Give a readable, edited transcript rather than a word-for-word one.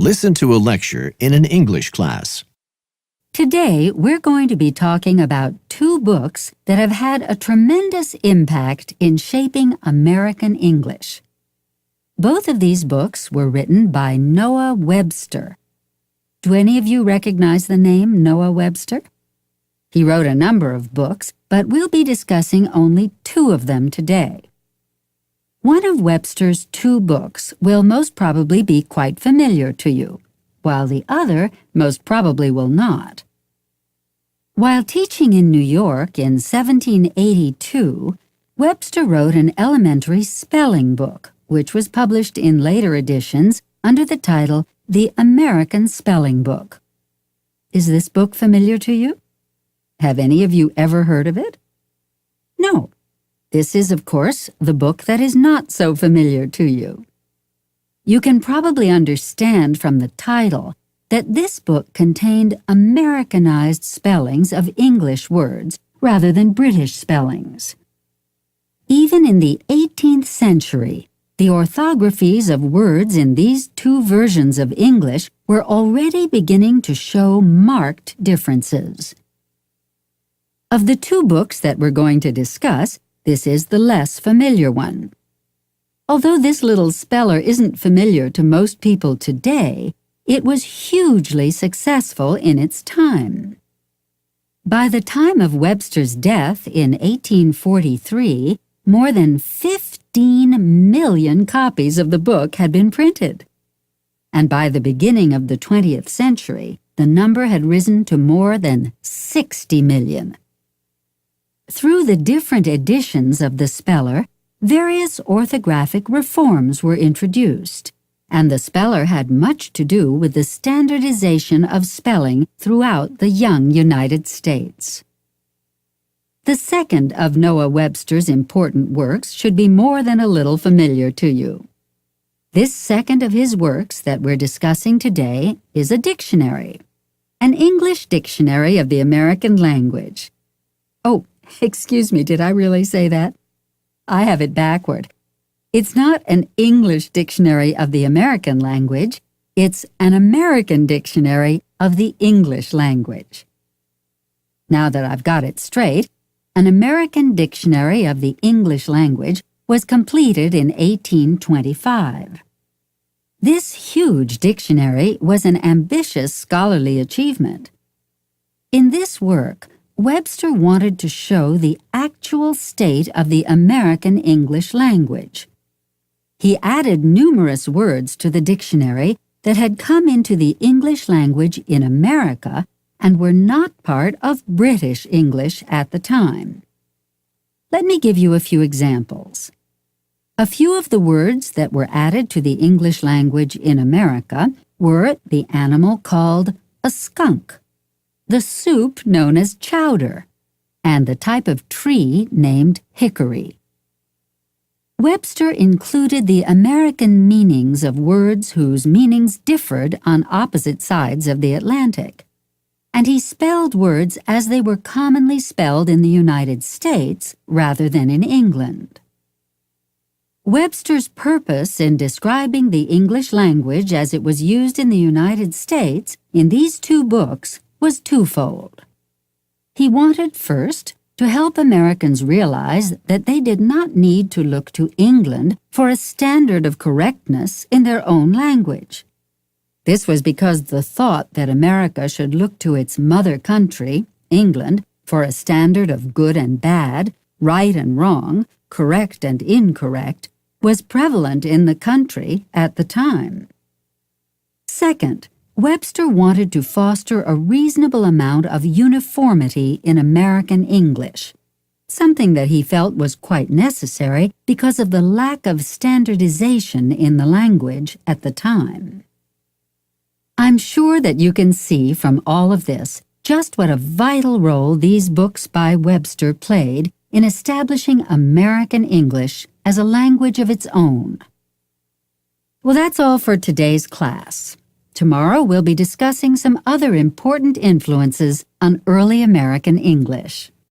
Listen to a lecture in an English class. Today, we're going to be talking about two books that have had a tremendous impact in shaping American English. Both of these books were written by Noah Webster. Do any of you recognize the name Noah Webster? He wrote a number of books, but we'll be discussing only two of them today. One of Webster's two books will most probably be quite familiar to you, while the other most probably will not. While teaching in New York in 1782, Webster wrote an elementary spelling book, which was published in later editions under the title The American Spelling Book. Is this book familiar to you? Have any of you ever heard of it? No. This is, of course, the book that is not so familiar to you. You can probably understand from the title that this book contained Americanized spellings of English words rather than British spellings. Even in the 18th century, the orthographies of words in these two versions of English were already beginning to show marked differences. Of the two books that we're going to discuss, this is the less familiar one. Although this little speller isn't familiar to most people today, it was hugely successful in its time. By the time of Webster's death in 1843, more than 15 million copies of the book had been printed. And by the beginning of the 20th century, the number had risen to more than 60 million. Through the different editions of the speller, various orthographic reforms were introduced, and the speller had much to do with the standardization of spelling throughout the young United States. The second of Noah Webster's important works should be more than a little familiar to you. This second of his works that we're discussing today is a dictionary, an English dictionary of the American language. Oh, excuse me, did I really say that? I have it backward. It's not an English dictionary of the American language, it's an American dictionary of the English language. Now that I've got it straight, an American dictionary of the English language was completed in 1825. This huge dictionary was an ambitious scholarly achievement. In this work, Webster wanted to show the actual state of the American English language. He added numerous words to the dictionary that had come into the English language in America and were not part of British English at the time. Let me give you a few examples. A few of the words that were added to the English language in America were the animal called a skunk, the soup known as chowder, and the type of tree named hickory. Webster included the American meanings of words whose meanings differed on opposite sides of the Atlantic, and he spelled words as they were commonly spelled in the United States rather than in England. Webster's purpose in describing the English language as it was used in the United States in these two books was twofold. He wanted, first, to help Americans realize that they did not need to look to England for a standard of correctness in their own language. This was because the thought that America should look to its mother country, England, for a standard of good and bad, right and wrong, correct and incorrect, was prevalent in the country at the time. Second, Webster wanted to foster a reasonable amount of uniformity in American English, something that he felt was quite necessary because of the lack of standardization in the language at the time. I'm sure that you can see from all of this just what a vital role these books by Webster played in establishing American English as a language of its own. Well, that's all for today's class. Tomorrow we'll be discussing some other important influences on early American English.